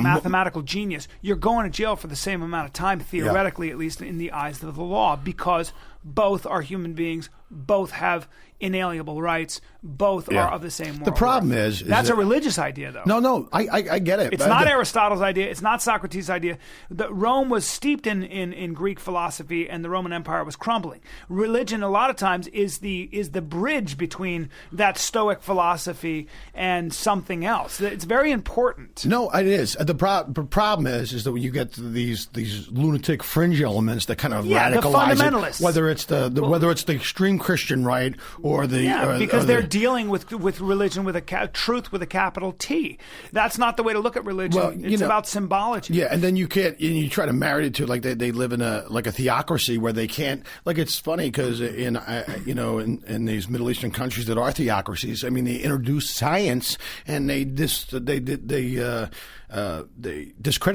mathematical genius, you're going to jail for the same amount of time, theoretically, at least in the eyes of the law, because both are human beings, both have inalienable rights, both are of the same moral The problem worth. is that's a religious idea, though. No, I get it. It's not Aristotle's idea. It's not Socrates' idea. Rome was steeped in Greek philosophy, and the Roman Empire Empire was crumbling. Religion, a lot of times, is the bridge between that Stoic philosophy and something else. It's very important. No, it is. The problem is that when you get to these lunatic fringe elements that kind of radicalize the fundamentalists, whether it's whether it's the extreme Christian right or the because they're dealing with religion with truth with a capital T. That's not the way to look at religion. Well, it's about symbology. Yeah, and then you try to marry it to like they live in a theocracy where they can't. Like, it's funny because in these Middle Eastern countries that are theocracies, I mean, they introduce science and they discredit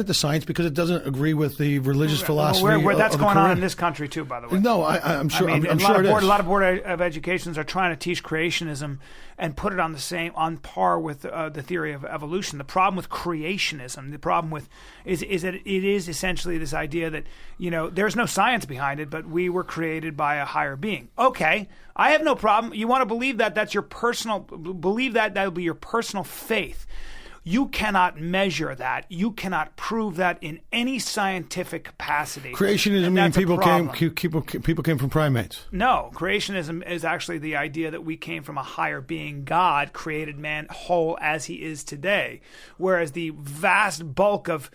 the science because it doesn't agree with the religious philosophy. Where that's of going the on in this country too, by the way. No, I'm sure. I mean, I'm sure it is. A lot of board of educations are trying to teach creationism and put it on par with the theory of evolution. The problem with creationism, the problem with is that it is essentially this idea that there's no science behind it, but we were created by a higher being. Okay, I have no problem. You want to believe that? That's your personal believe that. That'll be your personal faith. You cannot measure that. You cannot prove that in any scientific capacity. Creationism means people came from primates. No, creationism is actually the idea that we came from a higher being. God created man whole as he is today, whereas the vast bulk of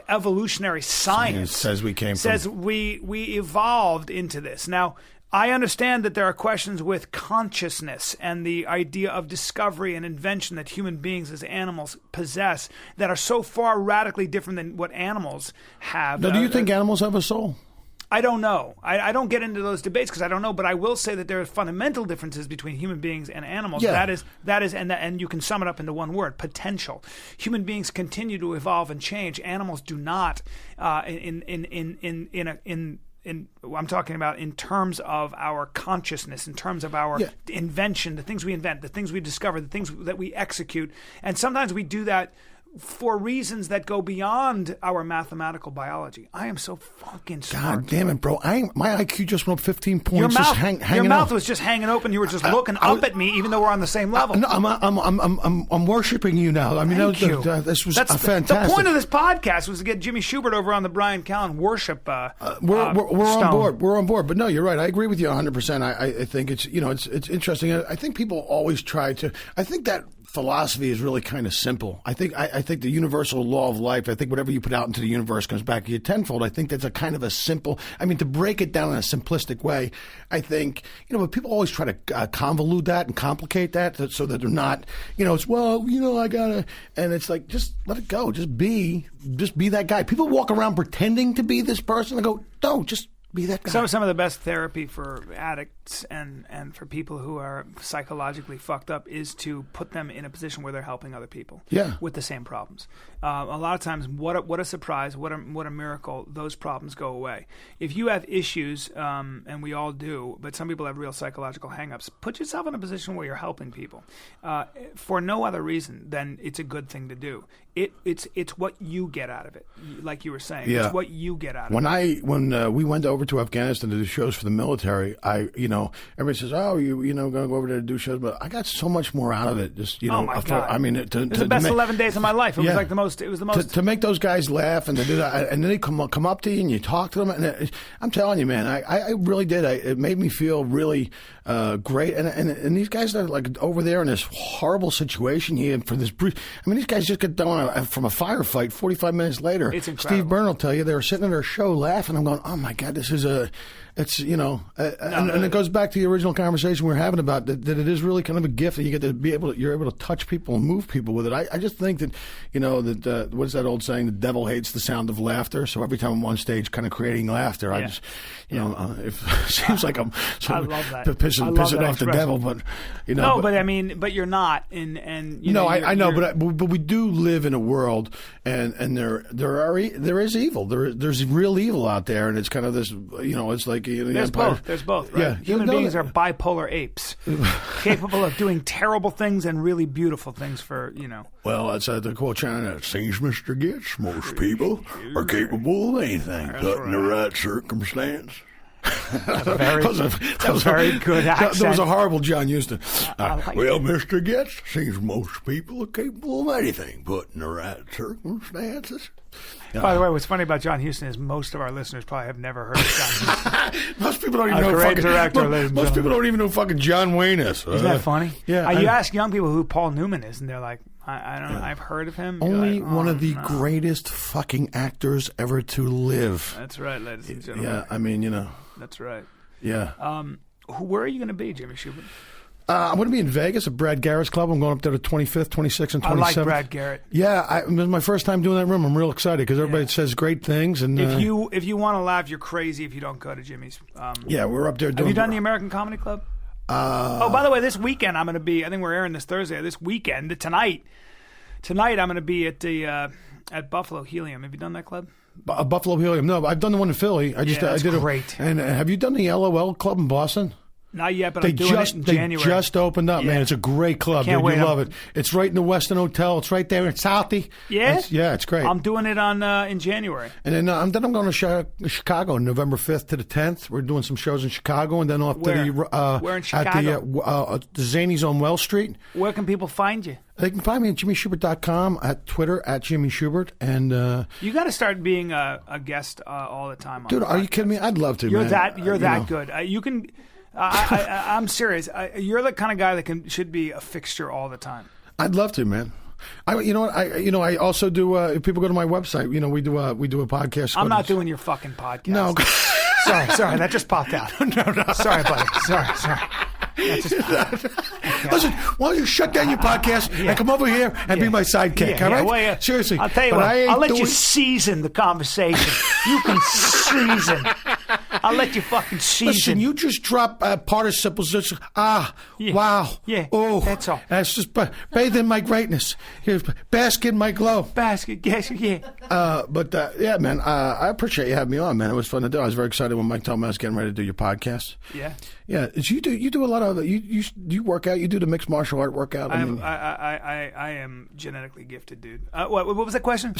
evolutionary science says we evolved into this. Now, I understand that there are questions with consciousness and the idea of discovery and invention that human beings as animals possess that are so far radically different than what animals have. Now, do you think animals have a soul? I don't know. I don't get into those debates because I don't know, but I will say that there are fundamental differences between human beings and animals. Yeah. That is, and you can sum it up into one word: potential. Human beings continue to evolve and change. Animals do not. I'm talking about in terms of our consciousness, in terms of our invention, the things we invent, the things we discover, the things that we execute. And sometimes we do that for reasons that go beyond our mathematical biology. I am so fucking smart. God damn it, bro. My IQ just went up 15 points. Your mouth was just hanging open. You were just looking up at me, even though we're on the same level. No, I'm worshiping you now. I mean, this was fantastic. The point of this podcast was to get Jimmy Shubert over on the Bryan Callen worship. We're on board. We're on board. But no, you're right. I agree with you 100%. I think it's interesting. I think people always try to. I think that philosophy is really kind of simple. I think the universal law of life, I think whatever you put out into the universe comes back to you tenfold. I think that's a kind of a simple, to break it down in a simplistic way, I think, but people always try to convolute that and complicate that so that they're not, I gotta, and it's like, just let it go. Just be that guy. People walk around pretending to be this person and go, no, just be that guy. Some of the best therapy for addicts and for people who are psychologically fucked up is to put them in a position where they're helping other people with the same problems. A lot of times, what a surprise, what a miracle, those problems go away. If you have issues, and we all do, but some people have real psychological hangups, put yourself in a position where you're helping people for no other reason than it's a good thing to do. It's what you get out of it, like you were saying. Yeah. It's what you get out of it. When we went over to Afghanistan to do shows for the military, everybody says, "Oh, going to go over there to do shows," but I got so much more out of it. Just oh my God. It was the best 11 days of my life. It was like the most. It was the most to make those guys laugh and to do that, and then they come up to you and you talk to them. And I'm telling you, man, I really did. It made me feel really great. And these guys are like over there in this horrible situation. These guys just get done from a firefight. 45 minutes later, it's incredible. Steve Byrne will tell you they were sitting at their show laughing. I'm going, oh my God, this is and it goes back to the original conversation we were having about that it is really kind of a gift that you get to you're able to touch people and move people with it. I just think that, that what is that old saying? The devil hates the sound of laughter. So every time I'm on stage kind of creating laughter, I just, it seems like I'm I love that. pissing off the devil, but, No, but you're not. And I know, but we do live in a world and there is evil. There's real evil out there, and it's kind of this, it's like, There's both, right? Yeah. Human beings are bipolar apes, capable of doing terrible things and really beautiful things for, Well, that's the quote China. It seems, Mr. Getz, most people are capable of anything, but in the right circumstance. That was a very good accent. That was a horrible John Huston. like Well, Mr. Getz, seems most people are capable of anything, put in the right circumstances. By the way, what's funny about John Huston is most of our listeners probably have never heard of John Huston. Most people don't even know great fucking director, ladies and most people gentlemen. don't even know fucking John Wayne is. Isn't that funny? Yeah. You ask young people who Paul Newman is, and they're like, I don't know, I've heard of him. You're Only like, one of the no. greatest fucking actors ever to live. That's right, ladies and gentlemen. Yeah, I mean, That's right. Yeah. Where are you going to be, Jimmy Shubert? I'm going to be in Vegas at Brad Garrett's club. I'm going up there the 25th, 26th, and 27th. I like Brad Garrett. Yeah, it was my first time doing that room. I'm real excited because everybody says great things. And if you want to laugh, you're crazy if you don't go to Jimmy's. yeah, we're up there doing. Have you done the American Comedy Club? By the way, this weekend I'm going to be. I think we're airing this Thursday. This weekend, tonight I'm going to be at the at Buffalo Helium. Have you done that club? Buffalo Helium. No, I've done the one in Philly. I that's did great. And have you done the LOL Club in Boston? Not yet, but I'm doing it in January. They just opened up, man. It's a great club, Can't dude. wait. You love it. It's right in the Westin Hotel. It's right there in Southie. Yeah? It's great. I'm doing it on in January. And then I'm going to Chicago, November 5th to the 10th. We're doing some shows in Chicago, and then off Where? to the Where in at the Zanies on Wells Street. Where can people find you? They can find me at jimmyshubert.com, at Twitter at Jimmy Shubert, and You got to start being a guest all the time. On dude, the are you podcast. kidding me? I'd love to. You're man. that good. You can. I'm serious. You're the kind of guy that should be a fixture all the time. I'd love to, man. You know what? I also do. If people go to my website, we do a podcast. I'm not doing your fucking podcast. No. sorry, that just popped out. No. Sorry, buddy. Sorry. Listen, why don't you shut down your podcast and come over here and be my sidekick? All right? Well, Seriously. I'll tell you but what. I I'll let you doing- season the conversation. You can season. I'll let you fucking season. Listen, you just drop participles. Just, Yeah. wow. Yeah, Oh, that's all. That's just bathe in my greatness. Here's bask in my glow. Basket, yes, yeah. But yeah, man, I appreciate you having me on, man. It was fun to do. I was very excited when Mike told me I was getting ready to do your podcast. Yeah. Yeah, you do a lot of you work out. You do the mixed martial art workout. I am genetically gifted, dude. What was that question?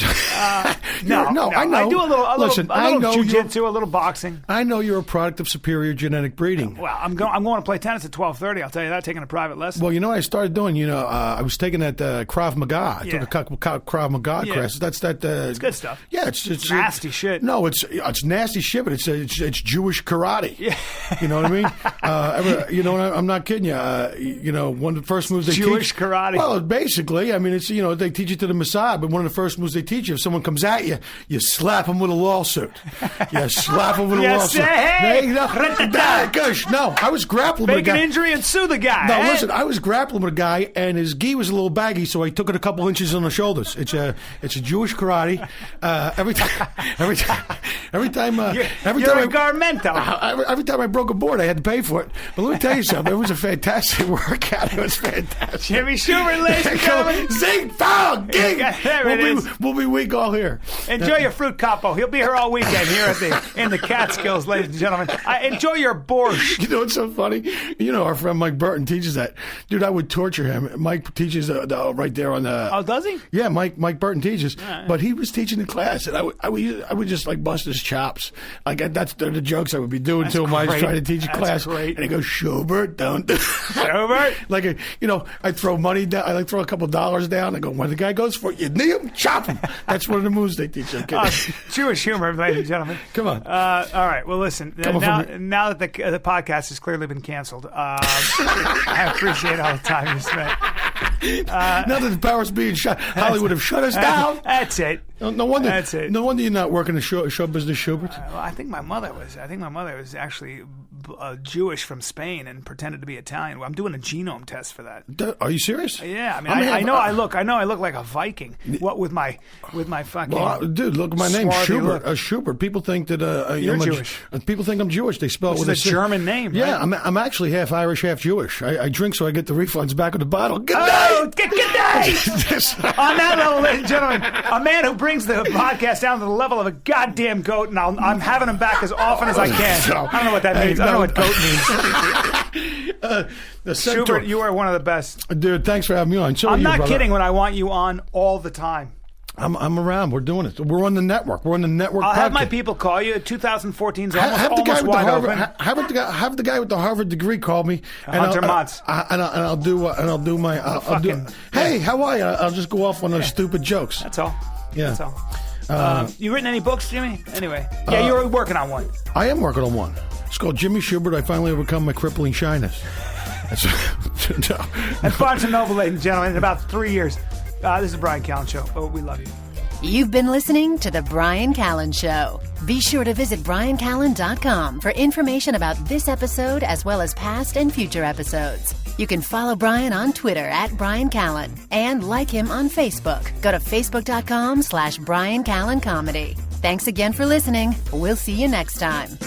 No, I know. I do a little Listen, I know jiu-jitsu, a little boxing. I know you're a product of superior genetic breeding. Well, I'm going to play tennis at 12:30. I'll tell you that. Taking a private lesson. Well, you know what I started doing? I was taking that Krav Maga. I took a couple Krav Maga classes. That's it's good stuff. Yeah, it's nasty shit. No, it's nasty shit, but it's Jewish karate. Yeah. You know what I mean? I'm not kidding you. One of the first moves they Jewish teach karate. Well, basically, I mean, it's they teach you to the Mossad, but one of the first moves they teach you, if someone comes at you, you slap them with a lawsuit. You slap them with a lawsuit. Hey, No, I was grappling with a fake guy. an injury and sue the guy. No, listen, I was grappling with a guy, and his gi was a little baggy, so I took it a couple inches on the shoulders. It's a Jewish karate. Every time I broke a board, I had to pay for it. But let me tell you something. It was a fantastic workout. It was fantastic. Jimmy Shubert, ladies and gentlemen. Zing, foul, ging. There it is. We'll be weak all here. Enjoy your fruit capo. He'll be here all weekend here in the Catskills, ladies and gentlemen. Enjoy your borscht. You know what's so funny? Our friend Mike Burton teaches that. Dude, I would torture him. Mike teaches right there on the... Oh, does he? Yeah, Mike Burton teaches. But he was teaching the class, and I would just like bust his chops. Like that's the jokes I would be doing to him. I was trying to teach a class. Great. And he goes, Shubert, don't do Shubert? Like, I throw money down. I throw a couple dollars down. I go, when the guy goes for it, you knee him, chop him. That's one of the moves they teach. Jewish humor, ladies and gentlemen. Come on. All right. Well, listen. Now that the podcast has clearly been canceled, I appreciate all the time you spent. Now that the power's being shut, Hollywood have shut us down. That's it. No wonder. That's it. No wonder you're not working the show business, Schubert. Well, I think my mother was actually Jewish from Spain and pretended to be Italian. I'm doing a genome test for that. Are you serious? Yeah, I mean, I know I look like a Viking. What with my fucking. Well, dude, look, my name's Schubert. Schubert. People think that you're Jewish. People think I'm Jewish. They spell it with a German name. Yeah, right? I'm actually half Irish, half Jewish. I drink so I get the refunds back in the bottle. Good night. Oh, good night. On that level, ladies and gentlemen, a man who brings the podcast down to the level of a goddamn goat, and I'm having him back as often as I can. I don't know what that means. I don't know what goat means. Schubert, you are one of the best. Dude, thanks for having me on. I'm not kidding when I want you on all the time. I'm around. We're doing it. We're on the network. We're on the network. I'll have podcast. my people call you. 2014's almost Have the guy with the wide Harvard. open. Have the guy with the Harvard degree call me. Hunter Motz. I'll do my. Hey, how are you? I'll just go off on those stupid jokes. That's all. Yeah. That's all. You written any books, Jimmy? Anyway, yeah, you're working on one. I am working on one. It's called Jimmy Shubert. I finally overcome my crippling shyness. At Barnes & Noble, ladies and gentlemen, in about 3 years. This is the Bryan Callen Show. Oh, we love you. You've been listening to The Bryan Callen Show. Be sure to visit bryancallen.com for information about this episode as well as past and future episodes. You can follow Bryan on Twitter at Bryan Callen and like him on Facebook. Go to facebook.com/Bryan Callen Comedy. Thanks again for listening. We'll see you next time.